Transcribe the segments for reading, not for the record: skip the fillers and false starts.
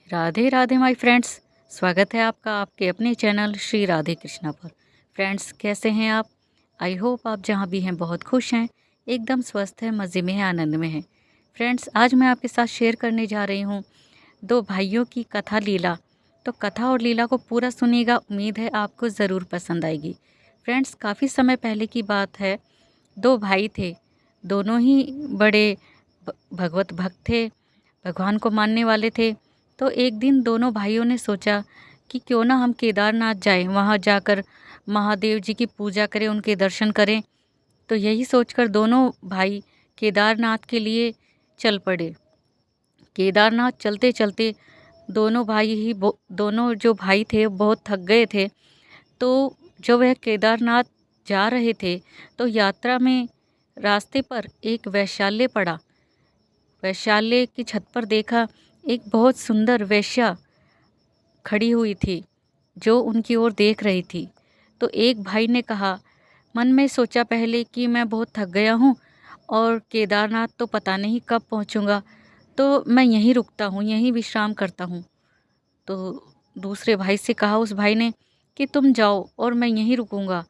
Radhe Radhe my friends. स्वागत है आपका आपके अपने चैनल श्री राधे कृष्णा पर। फ्रेंड्स, कैसे हैं आप? आई होप आप जहां भी हैं बहुत खुश हैं, एकदम स्वस्थ हैं, मज़े में हैं, आनंद में हैं। फ्रेंड्स, आज मैं आपके साथ शेयर करने जा रही हूं दो भाइयों की कथा लीला। तो कथा और लीला को पूरा सुनिएगा, उम्मीद है आपको ज़रूर पसंद आएगी। फ्रेंड्स, काफ़ी समय पहले की बात है। दो भाई थे, दोनों ही बड़े भगवत भक्त थे, भगवान को मानने वाले थे। तो एक दिन दोनों भाइयों ने सोचा कि क्यों ना हम केदारनाथ जाएं, वहां जाकर महादेव जी की पूजा करें, उनके दर्शन करें। तो यही सोचकर दोनों भाई केदारनाथ के लिए चल पड़े। केदारनाथ चलते चलते दोनों जो भाई थे बहुत थक गए थे। तो जब वह केदारनाथ जा रहे थे तो यात्रा में रास्ते पर एक वैश्यालय पड़ा। वैश्यालय की छत पर देखा, एक बहुत सुंदर वेश्या खड़ी हुई थी जो उनकी ओर देख रही थी। तो एक भाई ने कहा, मन में सोचा पहले कि मैं बहुत थक गया हूँ और केदारनाथ तो पता नहीं कब पहुँचूँगा, तो मैं यहीं रुकता हूँ, यहीं विश्राम करता हूँ। तो दूसरे भाई से कहा उस भाई ने कि तुम जाओ और मैं यहीं रुकूंगा।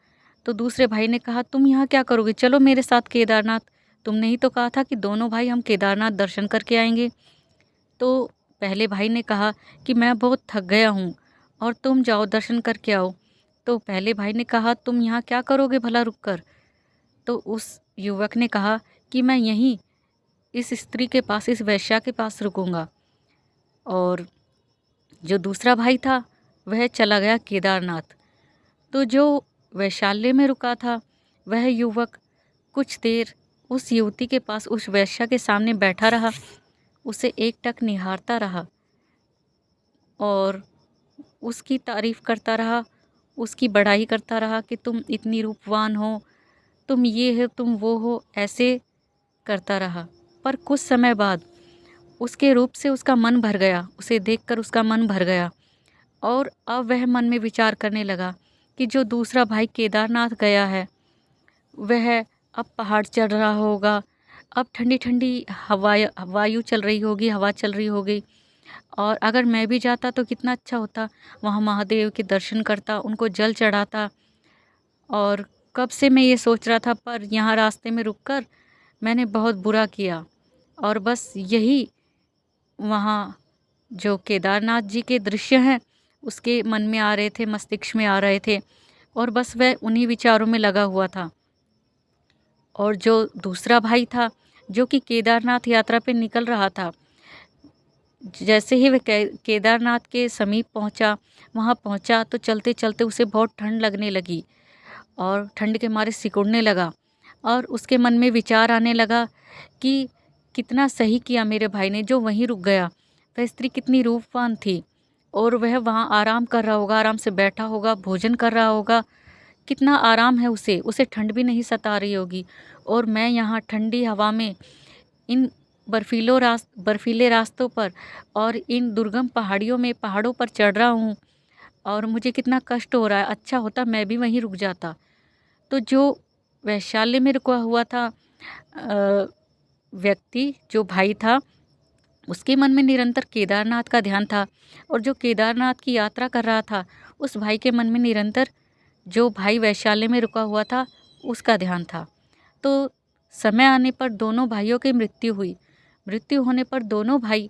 तो दूसरे भाई ने कहा, तुम यहाँ क्या करोगे, चलो मेरे साथ केदारनाथ। तुमने ही तो कहा था कि दोनों भाई हम केदारनाथ दर्शन करके आएंगे। तो पहले भाई ने कहा कि मैं बहुत थक गया हूँ और तुम जाओ दर्शन करके आओ। तो पहले भाई ने कहा, तुम यहाँ क्या करोगे भला रुक कर? तो उस युवक ने कहा कि मैं यहीं इस स्त्री के पास, इस वैश्या के पास रुकूंगा। और जो दूसरा भाई था वह चला गया केदारनाथ। तो जो वैशाल्य में रुका था वह युवक कुछ देर उस युवती के पास, उस वैश्या के सामने बैठा रहा, उसे एकटक निहारता रहा और उसकी तारीफ करता रहा, उसकी बड़ाई करता रहा कि तुम इतनी रूपवान हो, तुम ये हो, तुम वो हो, ऐसे करता रहा। पर कुछ समय बाद उसके रूप से उसका मन भर गया, उसे देखकर उसका मन भर गया और अब वह मन में विचार करने लगा कि जो दूसरा भाई केदारनाथ गया है वह अब पहाड़ चढ़ रहा होगा, अब ठंडी ठंडी वायु चल रही होगी, हवा चल रही होगी, और अगर मैं भी जाता तो कितना अच्छा होता, वहाँ महादेव के दर्शन करता, उनको जल चढ़ाता। और कब से मैं ये सोच रहा था, पर यहाँ रास्ते में रुककर मैंने बहुत बुरा किया। और बस यही वहाँ जो केदारनाथ जी के दृश्य हैं उसके मन में आ रहे थे, मस्तिष्क में आ रहे थे, और बस वह उन्हीं विचारों में लगा हुआ था। और जो दूसरा भाई था जो कि केदारनाथ यात्रा पे निकल रहा था, जैसे ही वह केदारनाथ के समीप पहुंचा, वहां पहुंचा तो चलते चलते उसे बहुत ठंड लगने लगी और ठंड के मारे सिकुड़ने लगा। और उसके मन में विचार आने लगा कि कितना सही किया मेरे भाई ने जो वहीं रुक गया। वह स्त्री कितनी रूपवान थी और वह वहाँ आराम कर रहा होगा, आराम से बैठा होगा, भोजन कर रहा होगा, कितना आराम है उसे, उसे ठंड भी नहीं सता रही होगी। और मैं यहाँ ठंडी हवा में इन बर्फीले रास्तों पर और इन दुर्गम पहाड़ियों में, पहाड़ों पर चढ़ रहा हूँ और मुझे कितना कष्ट हो रहा है। अच्छा होता मैं भी वहीं रुक जाता। तो जो वैशाल्य में रुका हुआ था व्यक्ति, जो भाई था, उसके मन में निरंतर केदारनाथ का ध्यान था, और जो केदारनाथ की यात्रा कर रहा था उस भाई के मन में निरंतर जो भाई वैशाल्य में रुका हुआ था उसका ध्यान था। तो समय आने पर दोनों भाइयों की मृत्यु हुई। मृत्यु होने पर दोनों भाई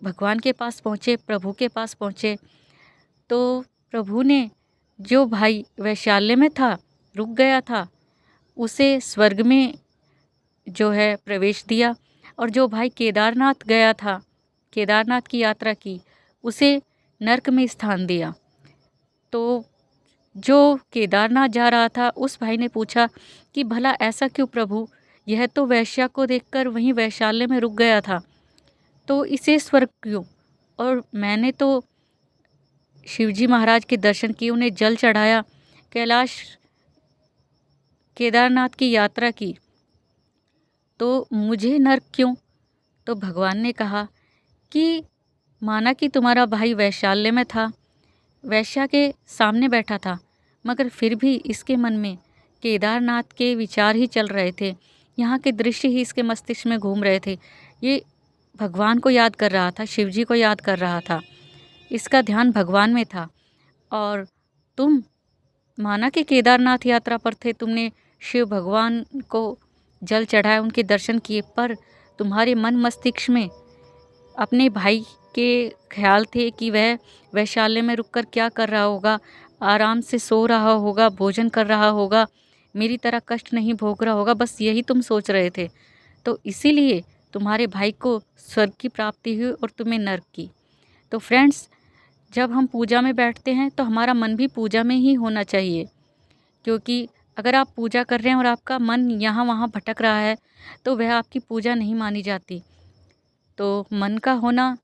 भगवान के पास पहुँचे, प्रभु के पास पहुँचे। तो प्रभु ने जो भाई वैशाल्य में था, रुक गया था, उसे स्वर्ग में जो है प्रवेश दिया, और जो भाई केदारनाथ गया था, केदारनाथ की यात्रा की, उसे नरक में स्थान दिया। तो जो केदारनाथ जा रहा था उस भाई ने पूछा कि भला ऐसा क्यों प्रभु, यह तो वैश्या को देखकर वहीं वैशाल्य में रुक गया था, तो इसे स्वर्ग क्यों? और मैंने तो शिवजी महाराज के दर्शन किए, उन्हें जल चढ़ाया, कैलाश केदारनाथ की यात्रा की, तो मुझे नर्क क्यों? तो भगवान ने कहा कि माना कि तुम्हारा भाई वैशाल्य में था, वैश्या के सामने बैठा था, मगर फिर भी इसके मन में केदारनाथ के विचार ही चल रहे थे, यहाँ के दृश्य ही इसके मस्तिष्क में घूम रहे थे। ये भगवान को याद कर रहा था, शिव जी को याद कर रहा था, इसका ध्यान भगवान में था। और तुम माना कि केदारनाथ यात्रा पर थे, तुमने शिव भगवान को जल चढ़ाया, उनके दर्शन किए, पर तुम्हारे मन मस्तिष्क में अपने भाई के ख्याल थे कि वह वैशाल्य में रुककर क्या कर रहा होगा, आराम से सो रहा होगा, भोजन कर रहा होगा, मेरी तरह कष्ट नहीं भोग रहा होगा, बस यही तुम सोच रहे थे। तो इसीलिए तुम्हारे भाई को स्वर्ग की प्राप्ति हुई और तुम्हें नर्क की। तो फ्रेंड्स, जब हम पूजा में बैठते हैं तो हमारा मन भी पूजा में ही होना चाहिए, क्योंकि अगर आप पूजा कर रहे हैं और आपका मन यहाँ वहाँ भटक रहा है तो वह आपकी पूजा नहीं मानी जाती। तो मन का होना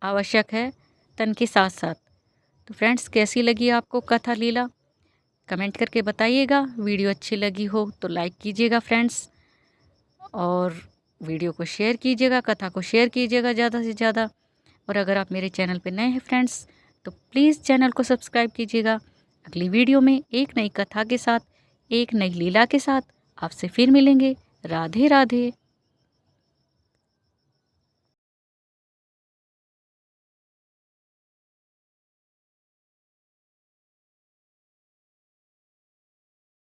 आवश्यक है, तन के साथ साथ। तो फ्रेंड्स, कैसी लगी आपको कथा लीला, कमेंट करके बताइएगा। वीडियो अच्छी लगी हो तो लाइक कीजिएगा फ्रेंड्स, और वीडियो को शेयर कीजिएगा, कथा को शेयर कीजिएगा ज़्यादा से ज़्यादा। और अगर आप मेरे चैनल पर नए हैं फ्रेंड्स तो प्लीज़ चैनल को सब्सक्राइब कीजिएगा। अगली वीडियो में एक नई कथा के साथ, एक नई लीला के साथ आपसे फिर मिलेंगे। राधे राधे।